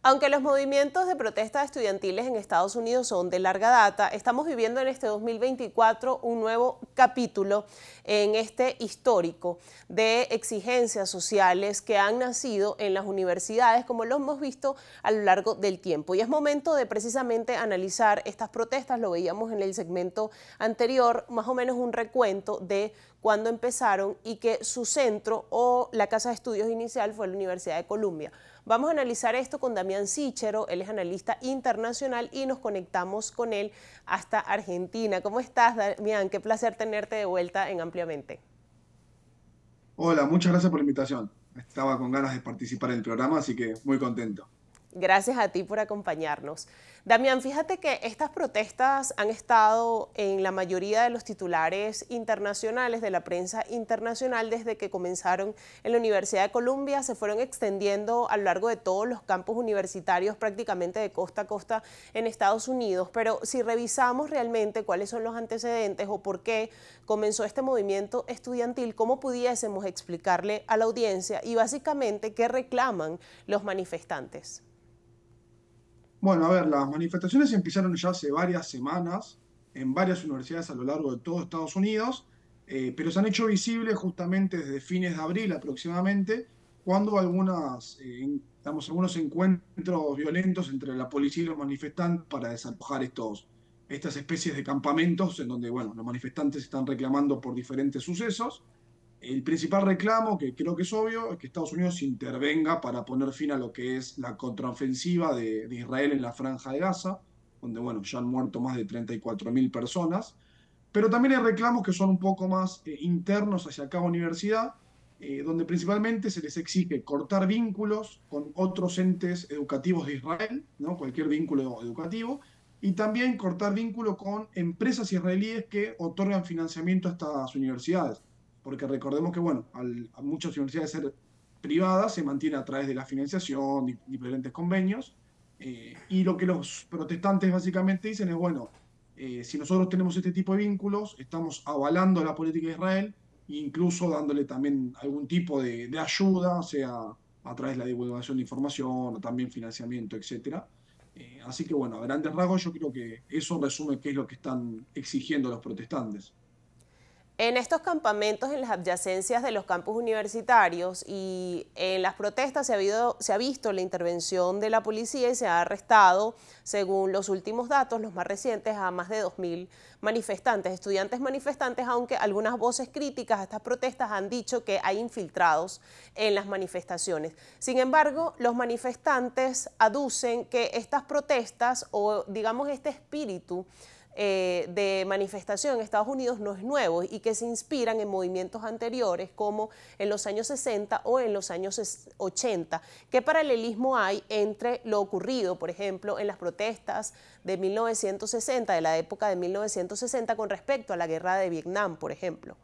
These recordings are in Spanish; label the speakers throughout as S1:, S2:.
S1: Aunque los movimientos de protestas estudiantiles en Estados Unidos son de larga data, estamos viviendo en este 2024 un nuevo capítulo en este histórico de exigencias sociales que han nacido en las universidades, como lo hemos visto a lo largo del tiempo. Y es momento de precisamente analizar estas protestas, lo veíamos en el segmento anterior, más o menos un recuento de cuándo empezaron y que su centro o la casa de estudios inicial fue la Universidad de Columbia. Vamos a analizar esto con Damián Sichero, él es analista internacional y nos conectamos con él hasta Argentina. ¿Cómo estás, Damián? Qué placer tenerte de vuelta en Ampliamente.
S2: Hola, muchas gracias por la invitación. Estaba con ganas de participar en el programa, así que muy contento.
S1: Gracias a ti por acompañarnos. Damián, fíjate que estas protestas han estado en la mayoría de los titulares internacionales de la prensa internacional desde que comenzaron en la Universidad de Columbia, se fueron extendiendo a lo largo de todos los campus universitarios prácticamente de costa a costa en Estados Unidos, pero si revisamos realmente cuáles son los antecedentes o por qué comenzó este movimiento estudiantil, ¿cómo pudiésemos explicarle a la audiencia y básicamente qué reclaman los manifestantes?
S2: Bueno, a ver, las manifestaciones empezaron ya hace varias semanas en varias universidades a lo largo de todo Estados Unidos, pero se han hecho visibles justamente desde fines de abril aproximadamente, cuando algunos encuentros violentos entre la policía y los manifestantes para desalojar estas especies de campamentos en donde, bueno, los manifestantes están reclamando por diferentes sucesos. El principal reclamo, que creo que es obvio, es que Estados Unidos intervenga para poner fin a lo que es la contraofensiva de Israel en la Franja de Gaza, donde bueno, ya han muerto más de 34.000 personas. Pero también hay reclamos que son un poco más internos hacia cada universidad, donde principalmente se les exige cortar vínculos con otros entes educativos de Israel, ¿no? Cualquier vínculo educativo, y también cortar vínculo con empresas israelíes que otorgan financiamiento a estas universidades. Porque recordemos que, bueno, a muchas universidades ser privadas se mantiene a través de la financiación, diferentes convenios, y lo que los protestantes básicamente dicen es, bueno, si nosotros tenemos este tipo de vínculos, estamos avalando la política de Israel e incluso dándole también algún tipo de ayuda, sea a través de la divulgación de información o también financiamiento, etcétera. Así que bueno, a grandes rasgos yo creo que eso resume qué es lo que están exigiendo los protestantes.
S1: En estos campamentos, en las adyacencias de los campus universitarios y en las protestas se ha visto la intervención de la policía y se ha arrestado, según los últimos datos, los más recientes, a más de 2.000 manifestantes, estudiantes manifestantes, aunque algunas voces críticas a estas protestas han dicho que hay infiltrados en las manifestaciones. Sin embargo, los manifestantes aducen que estas protestas o digamos este espíritu de manifestación en Estados Unidos no es nuevo y que se inspiran en movimientos anteriores como en los años 60 o en los años 80. ¿Qué paralelismo hay entre lo ocurrido, por ejemplo, en las protestas de 1960, de la época de 1960, con respecto a la guerra de Vietnam, por ejemplo?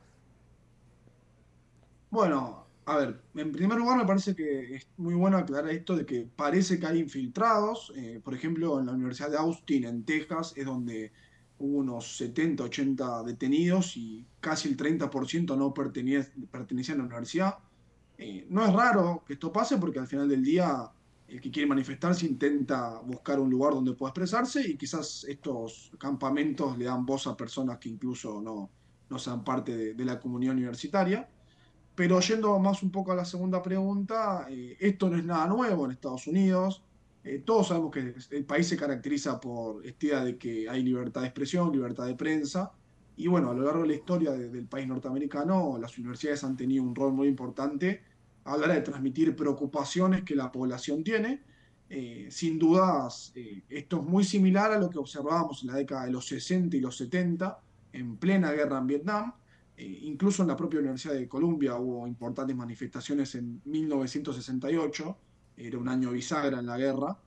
S2: Bueno, a ver, en primer lugar me parece que es muy bueno aclarar esto de que parece que hay infiltrados. Por ejemplo, en la Universidad de Austin, en Texas, es donde hubo unos 70, 80 detenidos y casi el 30% no pertenecían a la universidad. No es raro que esto pase porque al final del día el que quiere manifestarse intenta buscar un lugar donde pueda expresarse y quizás estos campamentos le dan voz a personas que incluso no sean parte de la comunidad universitaria. Pero yendo más un poco a la segunda pregunta, esto no es nada nuevo en Estados Unidos. Todos sabemos que el país se caracteriza por esta idea de que hay libertad de expresión, libertad de prensa. Y bueno, a lo largo de la historia del país norteamericano, las universidades han tenido un rol muy importante a la hora de transmitir preocupaciones que la población tiene. Sin dudas, esto es muy similar a lo que observábamos en la década de los 60 y los 70, en plena guerra en Vietnam. Incluso en la propia Universidad de Columbia hubo importantes manifestaciones en 1968, era un año bisagra en la guerra,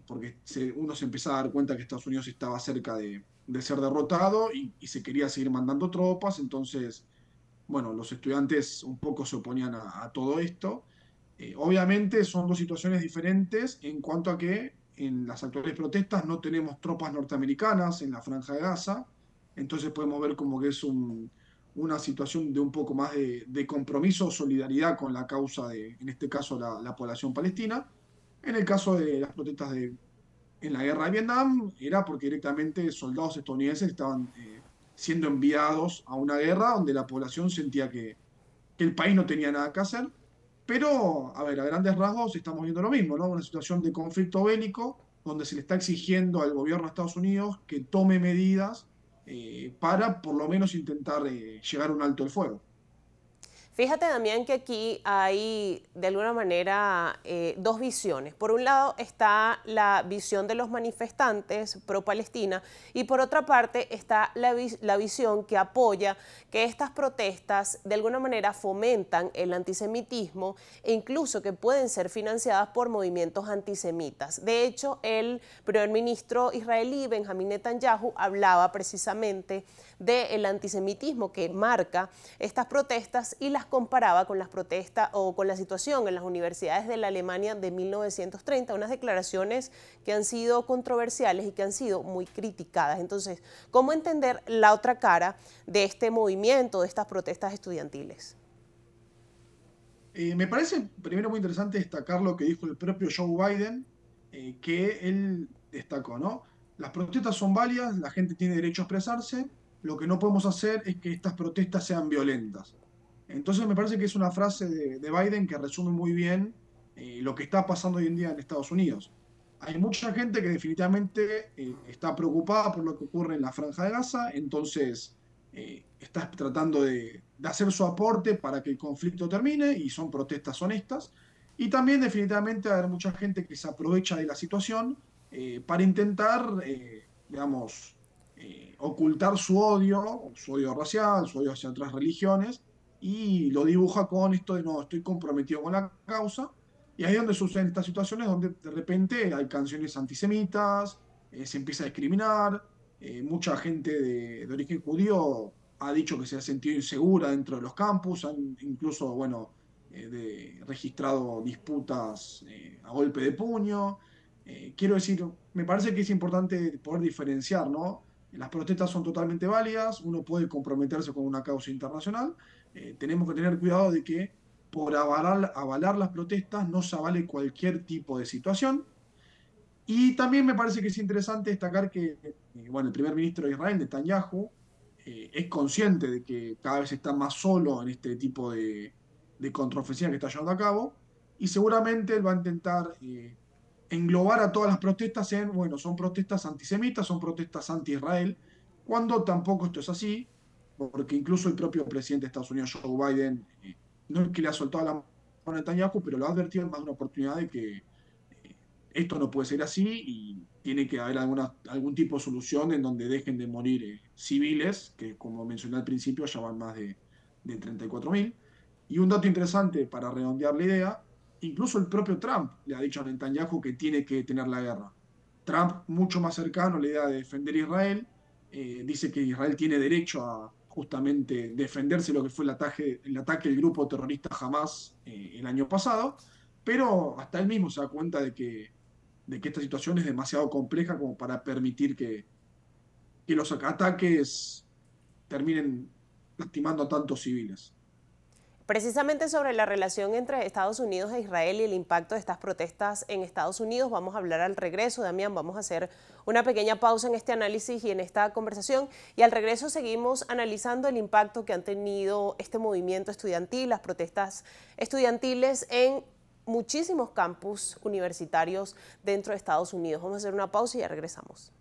S2: porque uno se empezaba a dar cuenta que Estados Unidos estaba cerca de ser derrotado y se quería seguir mandando tropas, entonces, bueno, los estudiantes un poco se oponían a todo esto. Obviamente son dos situaciones diferentes en cuanto a que en las actuales protestas no tenemos tropas norteamericanas en la Franja de Gaza, entonces podemos ver como que es una situación de un poco más de compromiso o solidaridad con la causa de, en este caso, la población palestina. En el caso de las protestas en la guerra de Vietnam, era porque directamente soldados estadounidenses estaban siendo enviados a una guerra donde la población sentía que el país no tenía nada que hacer. Pero, a ver, a grandes rasgos estamos viendo lo mismo, ¿no? Una situación de conflicto bélico donde se le está exigiendo al gobierno de Estados Unidos que tome medidas para por lo menos intentar llegar a un alto el fuego.
S1: Fíjate, Damián, que aquí hay de alguna manera dos visiones. Por un lado está la visión de los manifestantes pro-Palestina y por otra parte está la visión que apoya que estas protestas de alguna manera fomentan el antisemitismo e incluso que pueden ser financiadas por movimientos antisemitas. De hecho, el primer ministro israelí, Benjamín Netanyahu, hablaba precisamente del antisemitismo que marca estas protestas y las comparaba con las protestas o con la situación en las universidades de la Alemania de 1930, unas declaraciones que han sido controversiales y que han sido muy criticadas. Entonces, ¿cómo entender la otra cara de este movimiento, de estas protestas estudiantiles?
S2: Me parece primero muy interesante destacar lo que dijo el propio Joe Biden, que él destacó, ¿no? Las protestas son válidas, la gente tiene derecho a expresarse, lo que no podemos hacer es que estas protestas sean violentas. Entonces me parece que es una frase de Biden que resume muy bien lo que está pasando hoy en día en Estados Unidos. Hay mucha gente que definitivamente está preocupada por lo que ocurre en la Franja de Gaza, entonces está tratando de hacer su aporte para que el conflicto termine y son protestas honestas. Y también definitivamente va a haber mucha gente que se aprovecha de la situación para intentar, digamos, ocultar su odio racial, su odio hacia otras religiones, y lo dibuja con esto de no, estoy comprometido con la causa. Y ahí es donde suceden estas situaciones donde de repente hay canciones antisemitas, se empieza a discriminar, mucha gente de origen judío ha dicho que se ha sentido insegura dentro de los campus, han incluso, bueno, registrado disputas a golpe de puño. Quiero decir, me parece que es importante poder diferenciar, ¿no? Las protestas son totalmente válidas, uno puede comprometerse con una causa internacional, tenemos que tener cuidado de que por avalar las protestas no se avale cualquier tipo de situación. Y también me parece que es interesante destacar que, bueno, el primer ministro de Israel, Netanyahu, es consciente de que cada vez está más solo en este tipo de contraofensiva que está llevando a cabo, y seguramente él va a intentar englobar a todas las protestas en, bueno, son protestas antisemitas, son protestas anti-Israel, cuando tampoco esto es así, porque incluso el propio presidente de Estados Unidos, Joe Biden, no es que le ha soltado la mano a Netanyahu, pero lo ha advertido en más de una oportunidad de que esto no puede ser así y tiene que haber algún tipo de solución en donde dejen de morir civiles, que como mencioné al principio ya van más de 34.000. Y un dato interesante para redondear la idea, incluso el propio Trump le ha dicho a Netanyahu que tiene que detener la guerra. Trump, mucho más cercano a la idea de defender a Israel, dice que Israel tiene derecho a justamente defenderse lo que fue el ataque del grupo terrorista Hamas el año pasado, pero hasta él mismo se da cuenta de que esta situación es demasiado compleja como para permitir que los ataques terminen lastimando a tantos civiles.
S1: Precisamente sobre la relación entre Estados Unidos e Israel y el impacto de estas protestas en Estados Unidos, vamos a hablar al regreso, Damián, vamos a hacer una pequeña pausa en este análisis y en esta conversación, y al regreso seguimos analizando el impacto que han tenido este movimiento estudiantil, las protestas estudiantiles en muchísimos campus universitarios dentro de Estados Unidos. Vamos a hacer una pausa y ya regresamos.